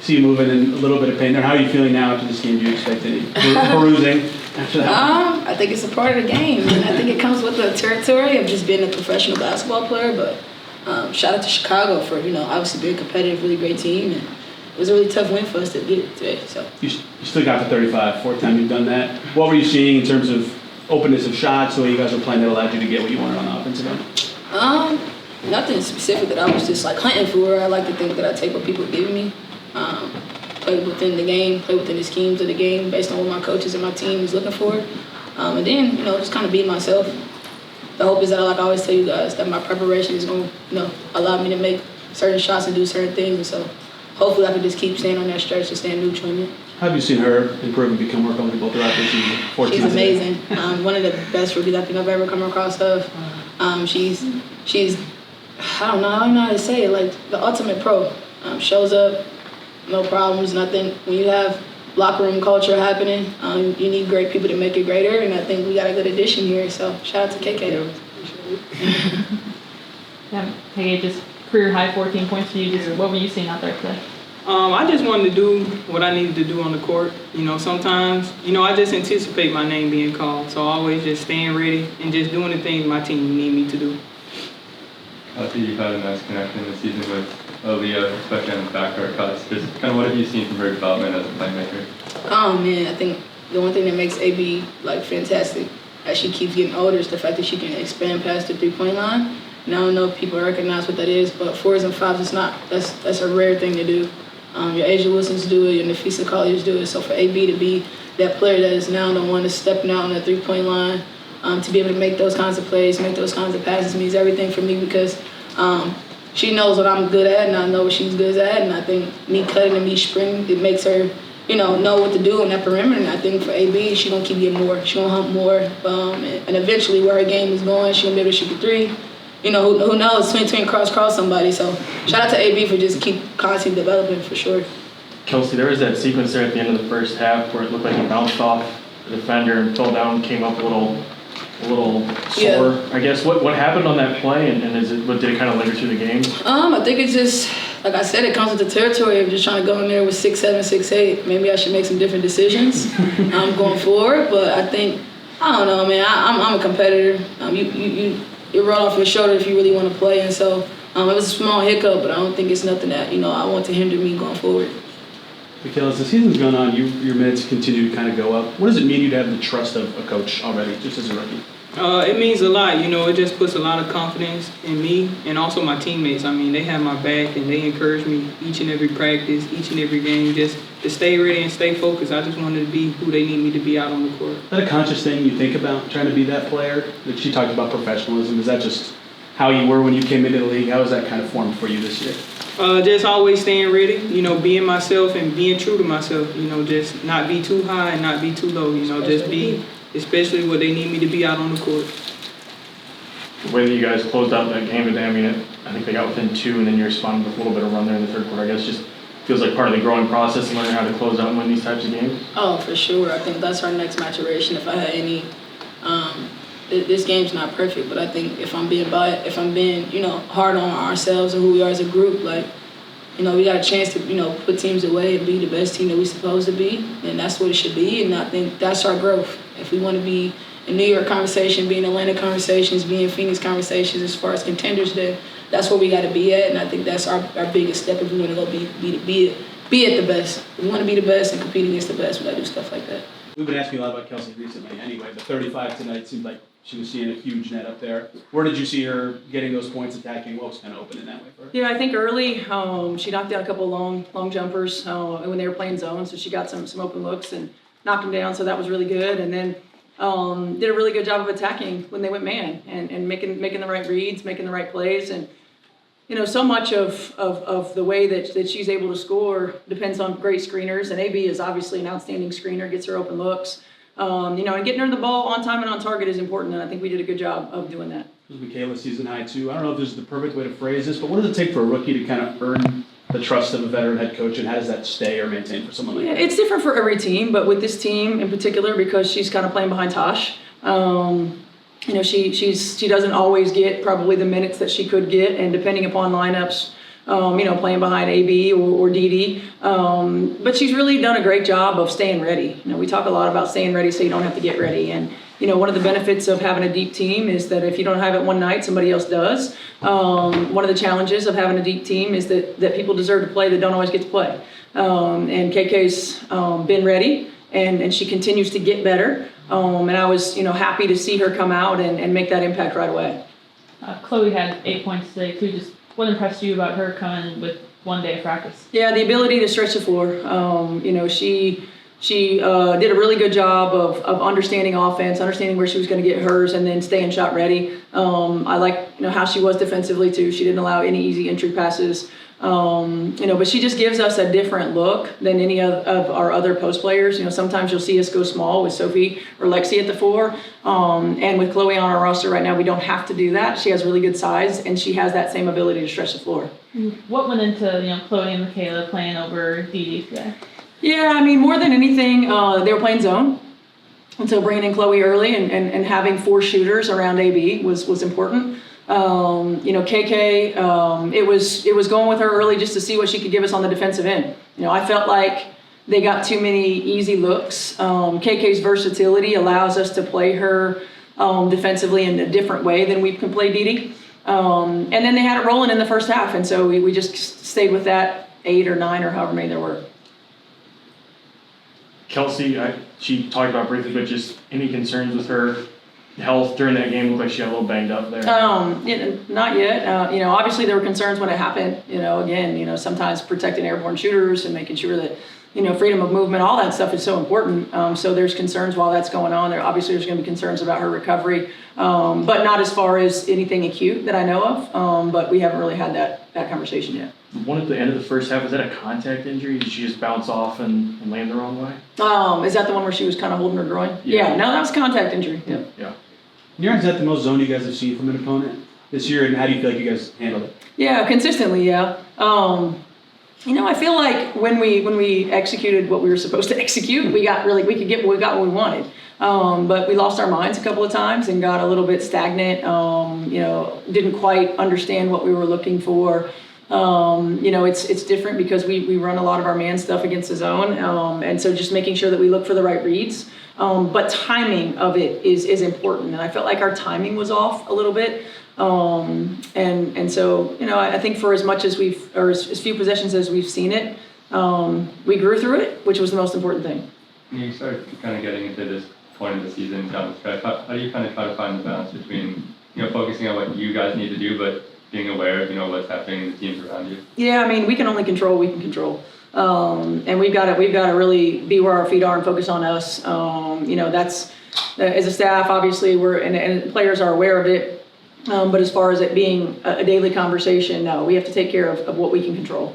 see you moving in a little bit of pain there. How are you feeling now after this game? Do you expect any perusing after that? I think it's a part of the game, and I think it comes with the territory of just being a professional basketball player. But shout out to Chicago for obviously being competitive, really great team, and it was a really tough win for us to get it today. So you still got the 35, fourth time you've done that. What were you seeing in terms of openness of shots, the way you guys were playing that allowed you to get what you wanted on the offensive end? Nothing specific that I was just hunting for. I like to think that I take what people are giving me, play within the game, play within the schemes of the game based on what my coaches and my team is looking for, and then just kind of be myself. The hope is that, like I always tell you guys, that my preparation is going to allow me to make certain shots and do certain things, and so hopefully I can just keep staying on that stretch and staying neutral in it. How have you seen her improve and become more comfortable throughout this season? She's amazing. One of the best rookies I think I've ever come across of. She's I don't know how to say it, like the ultimate pro. Shows up, no problems, nothing. When you have locker room culture happening, you need great people to make it greater, and I think we got a good addition here, so shout out to KK. Yeah, KK, just career high 14 points for you. What were you seeing out there today? I just wanted to do what I needed to do on the court. Sometimes, I just anticipate my name being called, so always just staying ready and just doing the things my team need me to do. I think you've had a nice connection this season with Aaliyah, especially on the backcourt cuts. Just kind of what have you seen from her development as a playmaker? Oh man, I think the one thing that makes AB fantastic as she keeps getting older is the fact that she can expand past the 3-point line. And I don't know if people recognize what that is, but 4s and 5s, it's not. That's a rare thing to do. Your Asia Wilsons do it, your Nafisa Colliers do it. So for AB to be that player that is now the one that's stepping out on the 3-point line, to be able to make those kinds of plays, make those kinds of passes means everything for me because she knows what I'm good at and I know what she's good at. And I think me cutting and me sprinting, it makes her, know what to do in that perimeter. And I think for AB, she's going to keep getting more. She's going to hump more. And eventually where her game is going, she's going to be able to shoot the 3. Who knows, twin, cross somebody. So shout out to AB for just keep constantly developing for sure. Kelsey, there was that sequence there at the end of the first half where it looked like he bounced off the defender and fell down, came up a little sore. Yeah. I guess what happened on that play, and did it kind of linger through the game? I think it's just, like I said, it comes with the territory of just trying to go in there with 6'7", 6'8". Maybe I should make some different decisions going forward. But I think, I don't know, man. I'm a competitor. You roll off your shoulder if you really want to play, and so it was a small hiccup, but I don't think it's nothing that I want to hinder me going forward. Makayla, as the season's gone on, your minutes continue to kind of go up. What does it mean you to have the trust of a coach already, just as a rookie? It means a lot. It just puts a lot of confidence in me and also my teammates. I mean, they have my back and they encourage me each and every practice, each and every game, just to stay ready and stay focused. I just wanted to be who they need me to be out on the court. Is that a conscious thing you think about, trying to be that player? That she talked about professionalism. Is that just how you were when you came into the league? How was that kind of formed for you this year? Just always staying ready, being myself and being true to myself, just not be too high and not be too low, just be especially what they need me to be out on the court. The way that you guys closed out that game today, I think they got within 2 and then you responded with a little bit of run there in the third quarter. I guess just feels like part of the growing process and learning how to close out and win these types of games. Oh, for sure. I think that's our next maturation. If I had any, this game's not perfect, but I think if I'm being hard on ourselves and who we are as a group, we got a chance to, put teams away and be the best team that we're supposed to be, and that's what it should be. And I think that's our growth. If we want to be in New York conversation, be in Atlanta conversations, be in Phoenix conversations as far as contenders, then that's where we got to be at. And I think that's our biggest step if we want to go be at the best. If we want to be the best and compete against the best, we got to do stuff like that. We've been asking a lot about Kelsey recently anyway, but 35 tonight seemed like she was seeing a huge net up there. Where did you see her getting those points, attacking? What was kind of open in that way for her? Yeah, I think early she knocked down a couple of long jumpers when they were playing zone, so she got some open looks and knocked them down, so that was really good. And then did a really good job of attacking when they went man and making the right reads, making the right plays. And so much of the way that she's able to score depends on great screeners, and AB is obviously an outstanding screener, gets her open looks. And getting her the ball on time and on target is important, and I think we did a good job of doing that. Makayla season high too. I don't know if this is the perfect way to phrase this, but what does it take for a rookie to kind of earn the trust of a veteran head coach, and how does that stay or maintain for someone like that? It's different for every team, but with this team in particular, because she's kind of playing behind Tosh, she doesn't always get probably the minutes that she could get, and depending upon lineups, playing behind AB or Dee. But she's really done a great job of staying ready. We talk a lot about staying ready so you don't have to get ready. And, one of the benefits of having a deep team is that if you don't have it one night, somebody else does. One of the challenges of having a deep team is that people deserve to play that don't always get to play. And KK's been ready, and she continues to get better. And I was, happy to see her come out and make that impact right away. Chloe had 8 points today too. Just what impressed you about her coming with one day of practice? Yeah, the ability to stretch the floor. She did a really good job of understanding offense, understanding where she was going to get hers, and then staying shot ready. I like how she was defensively too. She didn't allow any easy entry passes. But she just gives us a different look than any of our other post players. Sometimes you'll see us go small with Sophie or Lexi at the 4. And with Chloe on our roster right now, we don't have to do that. She has really good size, and she has that same ability to stretch the floor. What went into, Chloe and Makayla playing over Dee today? Yeah, more than anything, they were playing zone. And so bringing in Chloe early and having 4 shooters around AB was important. KK, it was going with her early just to see what she could give us on the defensive end. I felt like they got too many easy looks. KK's versatility allows us to play her defensively in a different way than we can play Dee. And then they had it rolling in the first half, and so we just stayed with that 8 or 9 or however many there were. Kelsey, she talked about briefly, but just any concerns with her health during that game? Looked like she got a little banged up there. Not yet. Obviously there were concerns when it happened. Sometimes protecting airborne shooters and making sure that, freedom of movement, all that stuff is so important. So there's concerns while that's going on. There's going to be concerns about her recovery, but not as far as anything acute that I know of. But we haven't really had that conversation yet. One at the end of the first half, was that a contact injury? Did she just bounce off and land the wrong way? Is that the one where she was kind of holding her groin? Yeah. No, that was contact injury. Yeah. Is that the most zone you guys have seen from an opponent this year, and how do you feel like you guys handled it? Yeah, consistently, yeah. I feel like when we executed what we were supposed to execute, we got what we wanted. But we lost our minds a couple of times and got a little bit stagnant. Didn't quite understand what we were looking for. It's different because we run a lot of our man stuff against the zone, and so just making sure that we look for the right reads. But timing of it is important, and I felt like our timing was off a little bit. And so I think for as much as as few possessions as we've seen it, we grew through it, which was the most important thing. You start kind of getting into this point of the season down the stretch. How do you kind of try to find the balance between focusing on what you guys need to do, but being aware of what's happening in the teams around you? Yeah, we can only control what we can control. And we've got to really be where our feet are and focus on us. That's as a staff, obviously and players are aware of it. But as far as it being a daily conversation, no, we have to take care of what we can control.